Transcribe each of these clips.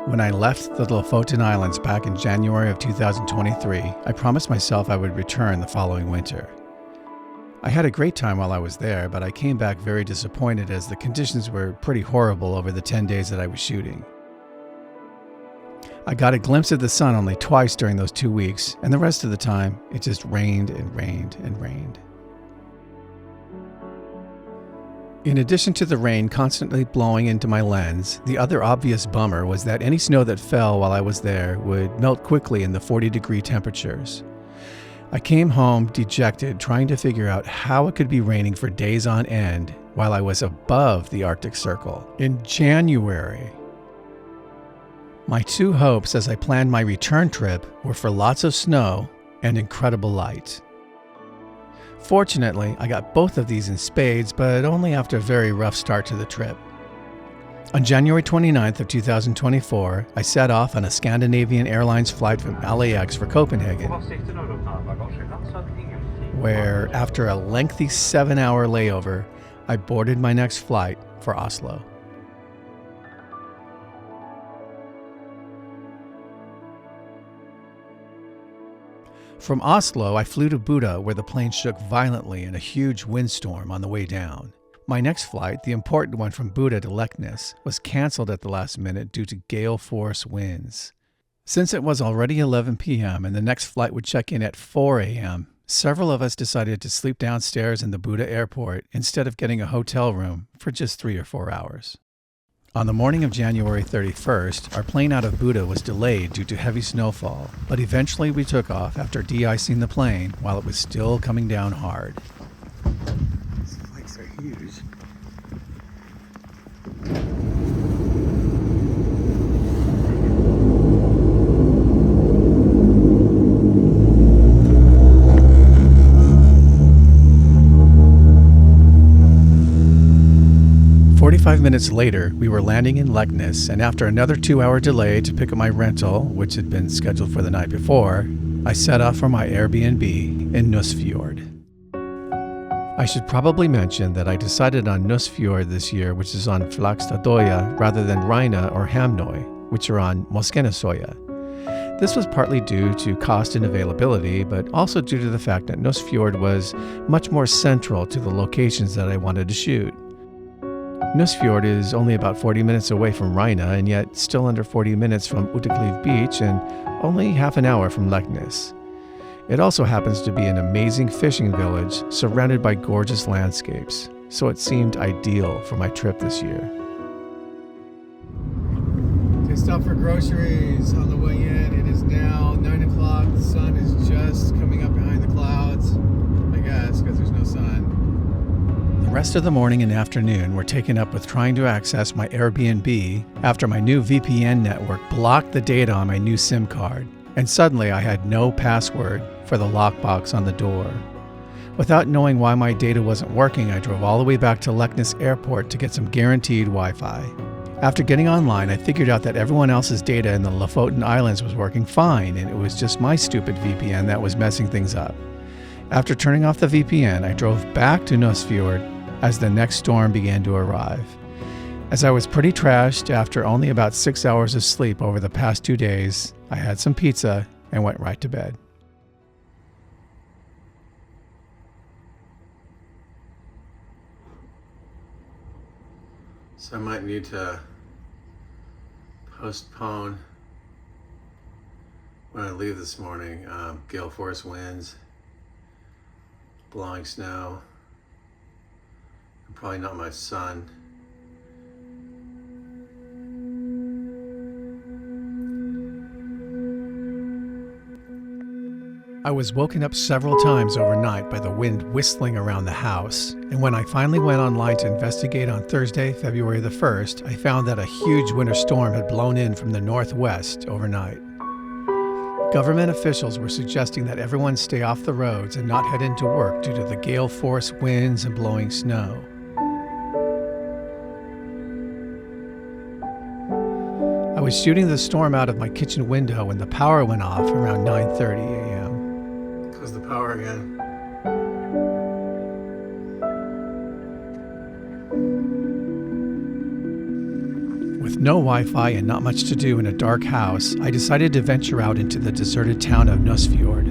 When I left the Lofoten Islands back in January of 2023, I promised myself I would return the following winter. I had a great time while I was there, but I came back very disappointed as the conditions were pretty horrible over the 10 days that I was shooting. I got a glimpse of the sun only twice during those 2 weeks, and the rest of the time, it just rained and rained and rained. In addition to the rain constantly blowing into my lens, the other obvious bummer was that any snow that fell while I was there would melt quickly in the 40-degree temperatures. I came home dejected, trying to figure out how it could be raining for days on end while I was above the Arctic Circle in January. My two hopes as I planned my return trip were for lots of snow and incredible light. Fortunately, I got both of these in spades, but only after a very rough start to the trip. On January 29th of 2024, I set off on a Scandinavian Airlines flight from LAX for Copenhagen, where, after a lengthy 7-hour layover, I boarded my next flight for Oslo. From Oslo, I flew to Bodo, where the plane shook violently in a huge windstorm on the way down. My next flight, the important one from Bodo to Leknes, was canceled at the last minute due to gale force winds. Since it was already 11 p.m. and the next flight would check in at 4 a.m., several of us decided to sleep downstairs in the Bodo airport instead of getting a hotel room for just 3 or 4 hours. On the morning of January 31st, our plane out of Bodo was delayed due to heavy snowfall, but eventually we took off after de-icing the plane while it was still coming down hard. These flakes are huge. 45 minutes later, we were landing in Leknes, and after another 2-hour delay to pick up my rental, which had been scheduled for the night before, I set off for my Airbnb in Nusfjord. I should probably mention that I decided on Nusfjord this year, which is on Flakstadøya, rather than Reine or Hamnoy, which are on Moskenesøya. This was partly due to cost and availability, but also due to the fact that Nusfjord was much more central to the locations that I wanted to shoot. Nusfjord is only about 40 minutes away from Reine, and yet still under 40 minutes from Uttakliev Beach and only half an hour from Leknes. It also happens to be an amazing fishing village surrounded by gorgeous landscapes, so it seemed ideal for my trip this year. They stopped for groceries on the way in. It is now 9 o'clock. The sun is just coming up behind the clouds, I guess, because there's no sun. The rest of the morning and afternoon were taken up with trying to access my Airbnb after my new VPN network blocked the data on my new SIM card, and suddenly I had no password for the lockbox on the door. Without knowing why my data wasn't working, I drove all the way back to Leknes Airport to get some guaranteed Wi-Fi. After getting online, I figured out that everyone else's data in the Lofoten Islands was working fine, and it was just my stupid VPN that was messing things up. After turning off the VPN, I drove back to Nusfjord as the next storm began to arrive. As I was pretty trashed after only about 6 hours of sleep over the past 2 days, I had some pizza and went right to bed. So I might need to postpone when I leave this morning. Gale force winds, blowing snow, and probably not much sun. I was woken up several times overnight by the wind whistling around the house, and when I finally went online to investigate on Thursday, February the 1st, I found that a huge winter storm had blown in from the northwest overnight. Government officials were suggesting that everyone stay off the roads and not head into work due to the gale force winds and blowing snow. I was shooting the storm out of my kitchen window when the power went off around 9:30 a.m. Close the power again. With no Wi-Fi and not much to do in a dark house, I decided to venture out into the deserted town of Nusfjord.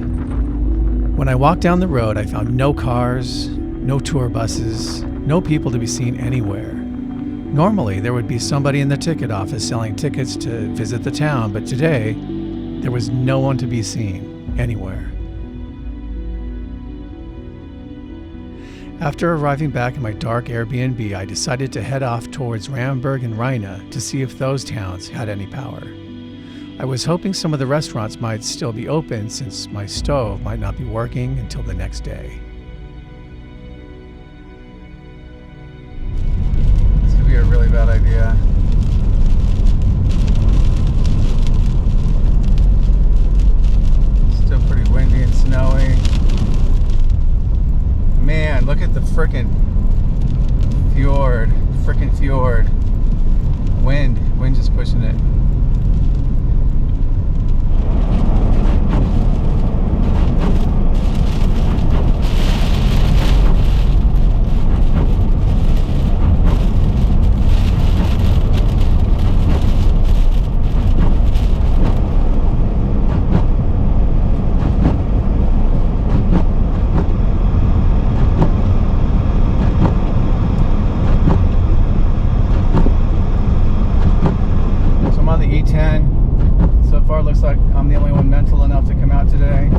When I walked down the road, I found no cars, no tour buses, no people to be seen anywhere. Normally, there would be somebody in the ticket office selling tickets to visit the town, but today, there was no one to be seen anywhere. After arriving back in my dark Airbnb, I decided to head off towards Ramberg and Reine to see if those towns had any power. I was hoping some of the restaurants might still be open since my stove might not be working until the next day. This could be a really bad idea. Still pretty windy and snowy. Man, look at the frickin' fjord. Wind just pushing it. Looks like I'm the only one mental enough to come out today.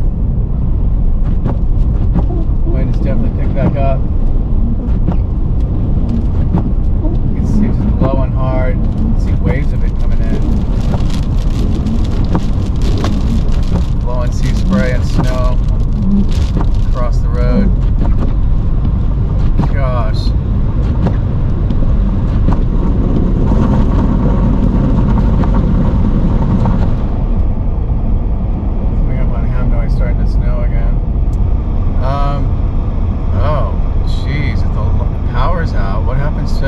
Wind has definitely picked back up. You can see it's blowing hard. You can see waves of it coming in. Blowing sea spray and snow across the road. Gosh. Starting to snow again. Oh, jeez, if the power's out, what happens to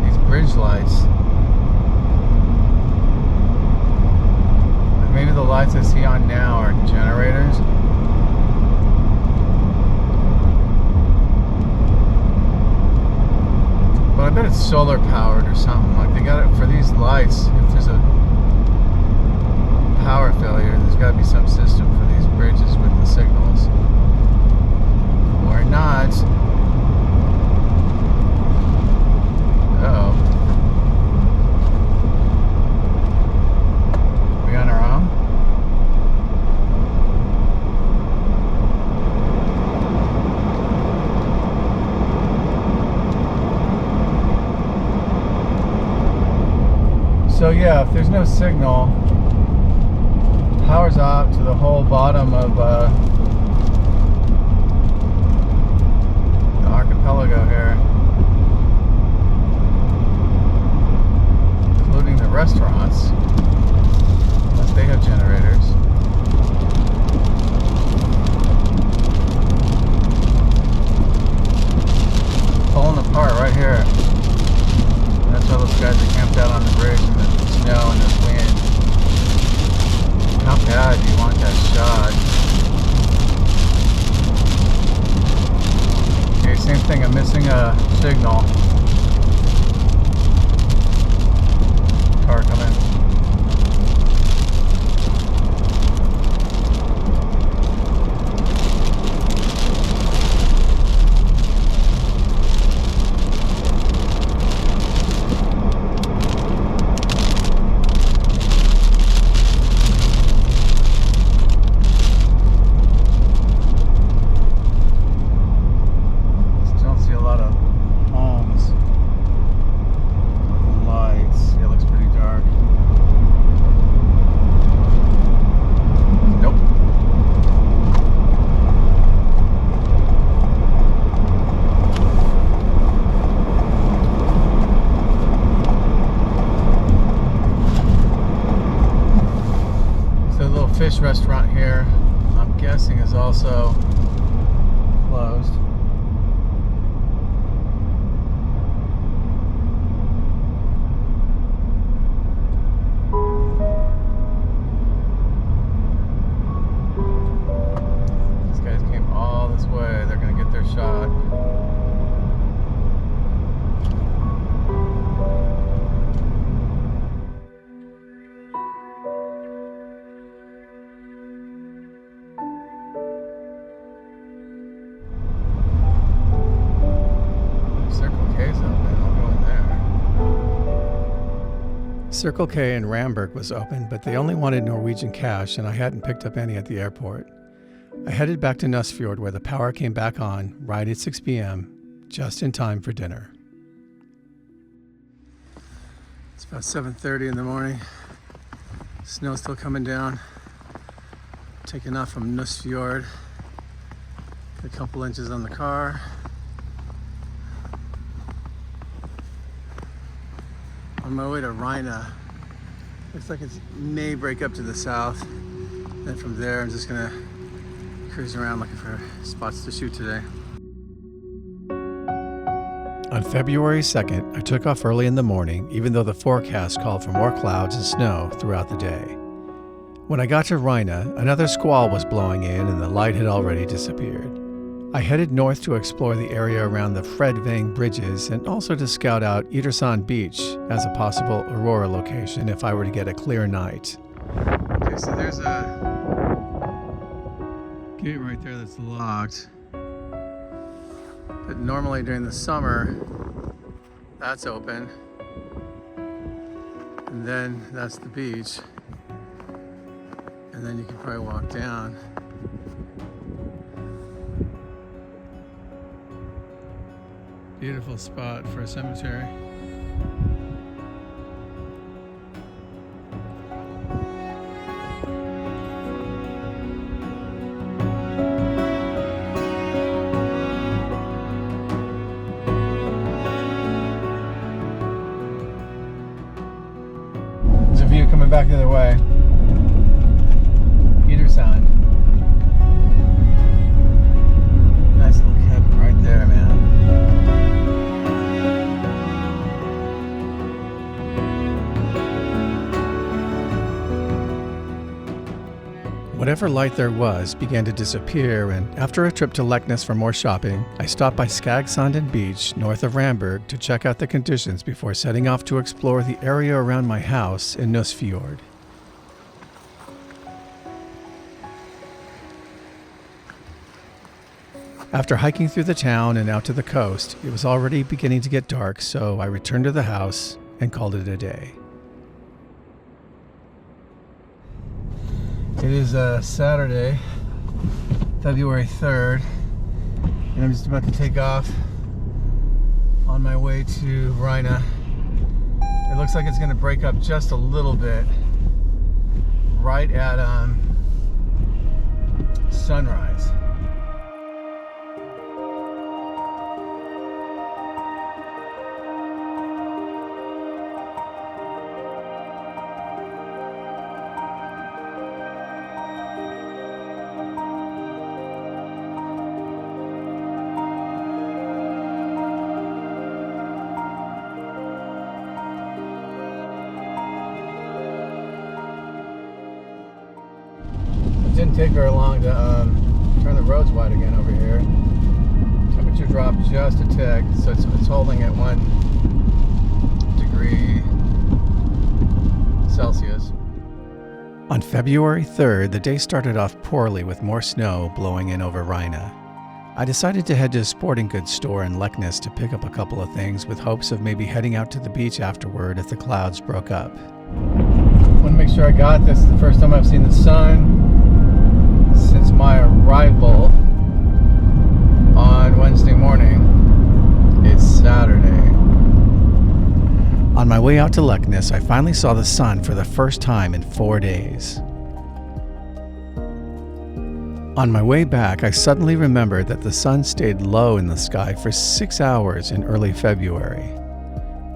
these bridge lights? Maybe the lights I see on now are generators. But I bet it's solar powered or something. Like they got it for these lights. If there's a power failure, there's got to be some system for these bridges with the signals. Or not. Uh-oh. We on our own? So yeah, if there's no signal, power's out to the whole bottom of the archipelago here, including the restaurants, unless they have generators. Pulling apart right here. That's why those guys are camped out on the bridge in the snow and the wind. How bad do you want that shot? Okay, same thing, I'm missing a signal. Car coming. Fish restaurant here, I'm guessing, is also closed. These guys came all this way. They're gonna get their shot. K's open. I'll go in there. Circle K in Ramberg was open, but they only wanted Norwegian cash, and I hadn't picked up any at the airport. I headed back to Nusfjord, where the power came back on right at 6 p.m., just in time for dinner. It's about 7:30 in the morning. Snow's still coming down. Taking off from Nusfjord. Got a couple inches on the car. On my way to Reine. Looks like it may break up to the south. Then from there, I'm just gonna cruise around looking for spots to shoot today. On February 2nd, I took off early in the morning, even though the forecast called for more clouds and snow throughout the day. When I got to Reine, another squall was blowing in and the light had already disappeared. I headed north to explore the area around the Fredvang bridges and also to scout out Yttersand Beach as a possible Aurora location if I were to get a clear night. Okay, so there's a gate right there that's locked. But normally during the summer, that's open. And then that's the beach. And then you can probably walk down. Beautiful spot for a cemetery. There's a view coming back the other way. Yttersand. Nice little cabin right there, man. Whatever light there was began to disappear, and after a trip to Leknes for more shopping, I stopped by Skagsanden Beach north of Ramberg to check out the conditions before setting off to explore the area around my house in Nusfjord. After hiking through the town and out to the coast, it was already beginning to get dark, so I returned to the house and called it a day. It is Saturday, February 3rd, and I'm just about to take off on my way to Reine. It looks like it's going to break up just a little bit right at sunrise. It didn't take very long to turn the roads wide again over here. Temperature dropped just a tick, so it's holding at 1 degree Celsius. On February 3rd, the day started off poorly with more snow blowing in over Reine. I decided to head to a sporting goods store in Leknes to pick up a couple of things with hopes of maybe heading out to the beach afterward if the clouds broke up. I want to make sure I got this. It's the first time I've seen the sun since my arrival on Wednesday morning. It's Saturday. On my way out to Leknes, I finally saw the sun for the first time in 4 days. On my way back, I suddenly remembered that the sun stayed low in the sky for 6 hours in early February.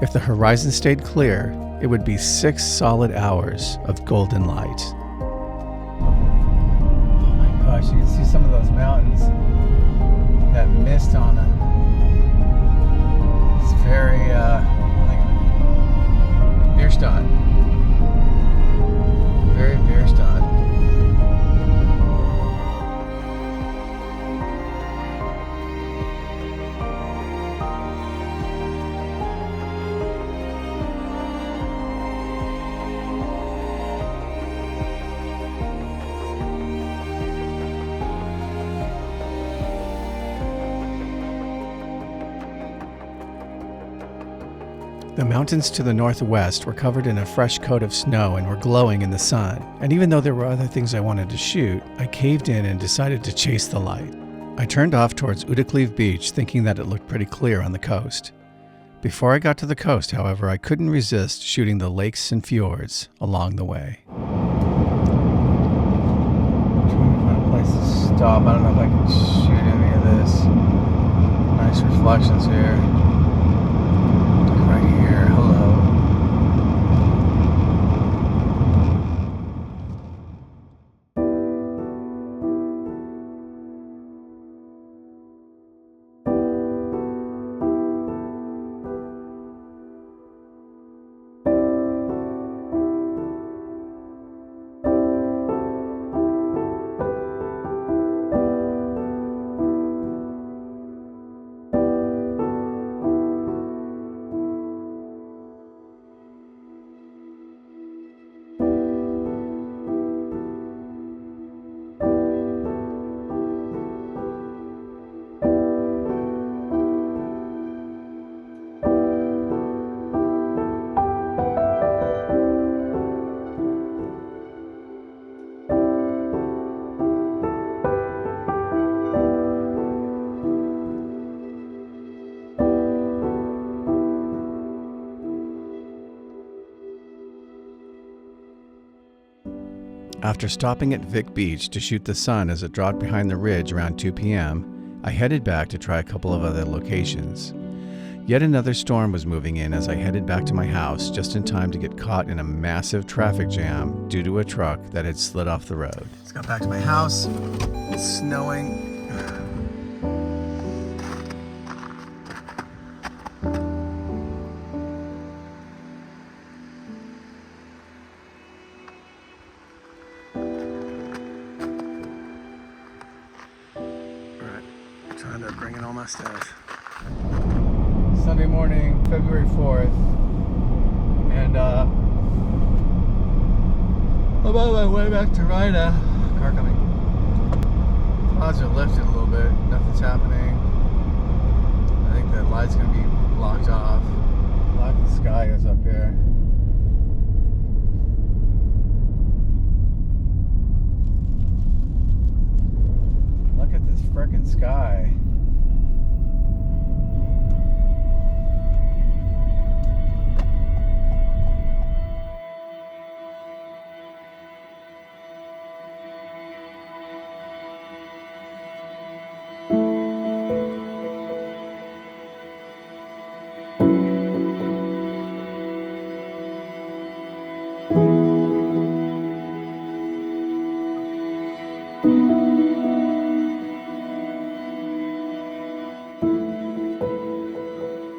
If the horizon stayed clear, it would be 6 solid hours of golden light. Oh my gosh, you can see some of those mountains, that mist on them. It's very, like Bierstadt. Very Bierstadt. The mountains to the northwest were covered in a fresh coat of snow and were glowing in the sun, and even though there were other things I wanted to shoot, I caved in and decided to chase the light. I turned off towards Uttakliev Beach thinking that it looked pretty clear on the coast. Before I got to the coast, however, I couldn't resist shooting the lakes and fjords along the way. I'm trying to find a place to stop. I don't know if I can shoot any of this. Nice reflections here. Right here, hello. After stopping at Vic Beach to shoot the sun as it dropped behind the ridge around 2 p.m., I headed back to try a couple of other locations. Yet another storm was moving in as I headed back to my house just in time to get caught in a massive traffic jam due to a truck that had slid off the road. Just got back to my house. It's snowing. Trying to bring in all my stuff. Sunday morning, February 4th, and I'm on my way back to Reine. Car coming. Clouds are lifted a little bit. Nothing's happening. I think the light's gonna be blocked off. Black the sky is up here. Look at this frickin' sky.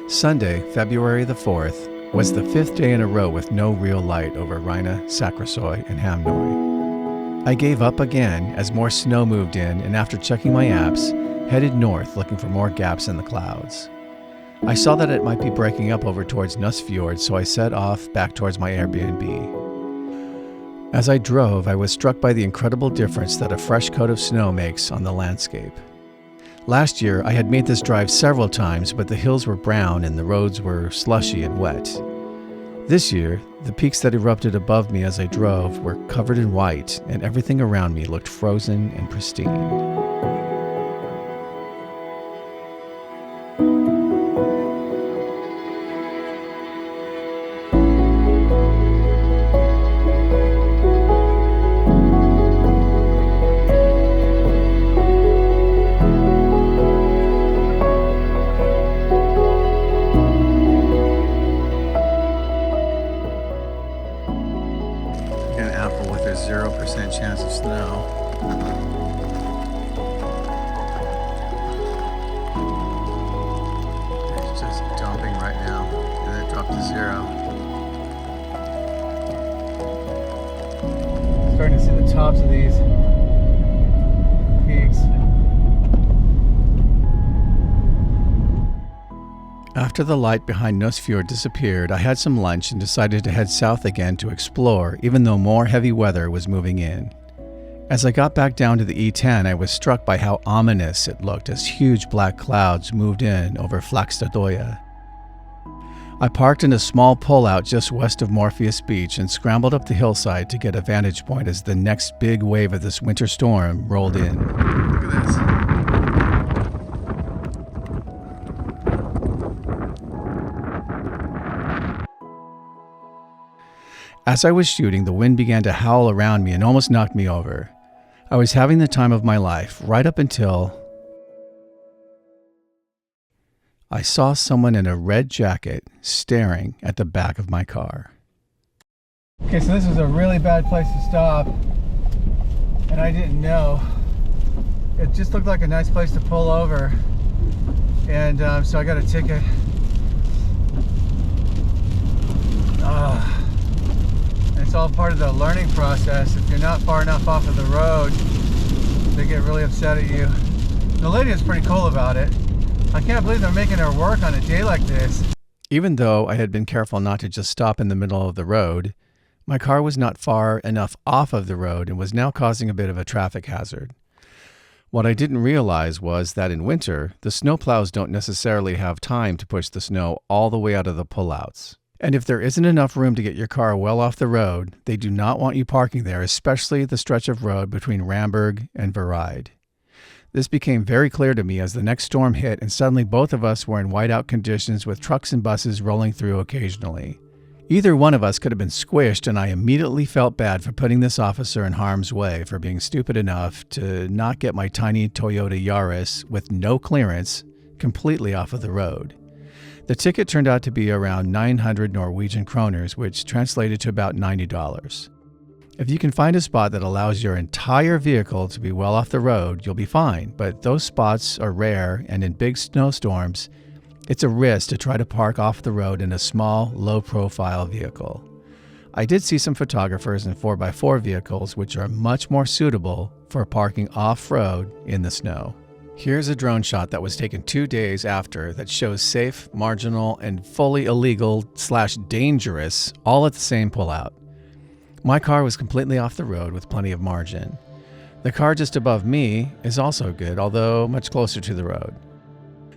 Sunday, February the 4th, was the 5th day in a row with no real light over Reine, Sakrisoy, and Hamnoy. I gave up again as more snow moved in, and after checking my apps, headed north looking for more gaps in the clouds. I saw that it might be breaking up over towards Nusfjord, so I set off back towards my Airbnb. As I drove, I was struck by the incredible difference that a fresh coat of snow makes on the landscape. Last year, I had made this drive several times, but the hills were brown and the roads were slushy and wet. This year, the peaks that erupted above me as I drove were covered in white, and everything around me looked frozen and pristine. An apple with a 0% chance of snow. It's just dumping right now, and it dropped to 0. Starting to see the tops of these peaks. After the light behind Nusfjord disappeared, I had some lunch and decided to head south again to explore, even though more heavy weather was moving in. As I got back down to the E10, I was struck by how ominous it looked as huge black clouds moved in over Flakstadoya. I parked in a small pullout just west of Morpheus Beach and scrambled up the hillside to get a vantage point as the next big wave of this winter storm rolled in. Look at this. As I was shooting, the wind began to howl around me and almost knocked me over. I was having the time of my life right up until I saw someone in a red jacket staring at the back of my car. Okay, so this was a really bad place to stop, and I didn't know. It just looked like a nice place to pull over, and so I got a ticket. It's all part of the learning process. If you're not far enough off of the road, they get really upset at you. The lady is pretty cool about it. I can't believe they're making her work on a day like this. Even though I had been careful not to just stop in the middle of the road, my car was not far enough off of the road and was now causing a bit of a traffic hazard. What I didn't realize was that in winter, the snowplows don't necessarily have time to push the snow all the way out of the pullouts. And if there isn't enough room to get your car well off the road, they do not want you parking there, especially the stretch of road between Ramberg and Vereide. This became very clear to me as the next storm hit and suddenly both of us were in whiteout conditions with trucks and buses rolling through occasionally. Either one of us could have been squished, and I immediately felt bad for putting this officer in harm's way for being stupid enough to not get my tiny Toyota Yaris with no clearance completely off of the road. The ticket turned out to be around 900 Norwegian kroners, which translated to about $90. If you can find a spot that allows your entire vehicle to be well off the road, you'll be fine, but those spots are rare, and in big snowstorms, it's a risk to try to park off the road in a small, low-profile vehicle. I did see some photographers in 4x4 vehicles, which are much more suitable for parking off-road in the snow. Here's a drone shot that was taken 2 days after that shows safe, marginal, and fully illegal/dangerous all at the same pullout. My car was completely off the road with plenty of margin. The car just above me is also good, although much closer to the road.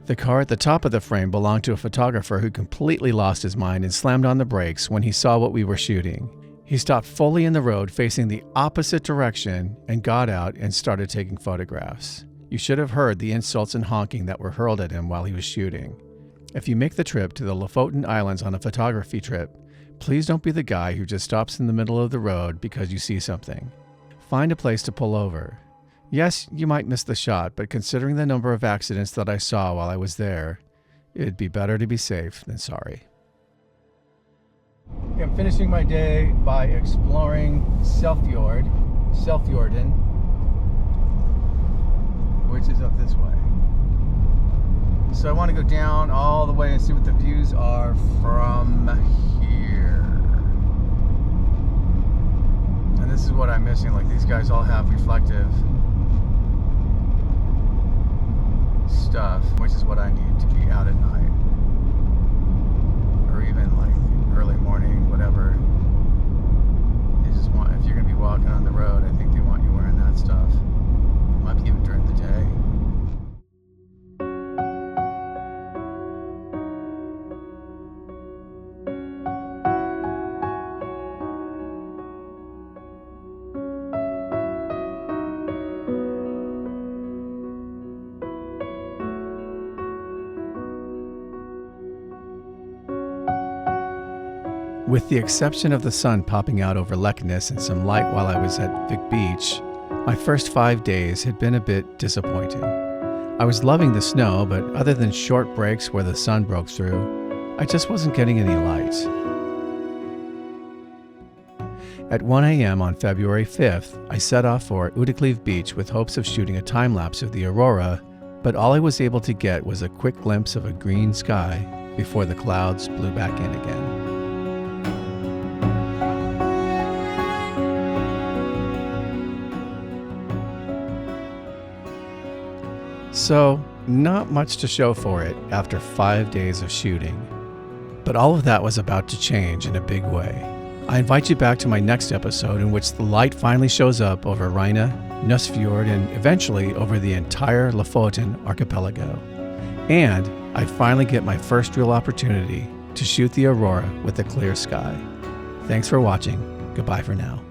The car at the top of the frame belonged to a photographer who completely lost his mind and slammed on the brakes when he saw what we were shooting. He stopped fully in the road facing the opposite direction and got out and started taking photographs. You should have heard the insults and honking that were hurled at him while he was shooting. If you make the trip to the Lofoten Islands on a photography trip, please don't be the guy who just stops in the middle of the road because you see something. Find a place to pull over. Yes, you might miss the shot, but considering the number of accidents that I saw while I was there, it'd be better to be safe than sorry. I'm finishing my day by exploring Selfjorden, which is up this way. So I want to go down all the way and see what the views are from here. And this is what I'm missing. Like, these guys all have reflective stuff, which is what I need to be out at night, or even like early morning, whatever. They just want, if you're going to be walking on the road, I think they want you wearing that stuff. Might be even during the day. With the exception of the sun popping out over Leknes and some light while I was at Vic Beach, my first 5 days had been a bit disappointing. I was loving the snow, but other than short breaks where the sun broke through, I just wasn't getting any light. At 1 a.m. on February 5th, I set off for Uttakliev Beach with hopes of shooting a time-lapse of the Aurora, but all I was able to get was a quick glimpse of a green sky before the clouds blew back in again. So, not much to show for it after 5 days of shooting. But all of that was about to change in a big way. I invite you back to my next episode in which the light finally shows up over Reine, Nusfjord, and eventually over the entire Lofoten archipelago. And I finally get my first real opportunity to shoot the aurora with a clear sky. Thanks for watching. Goodbye for now.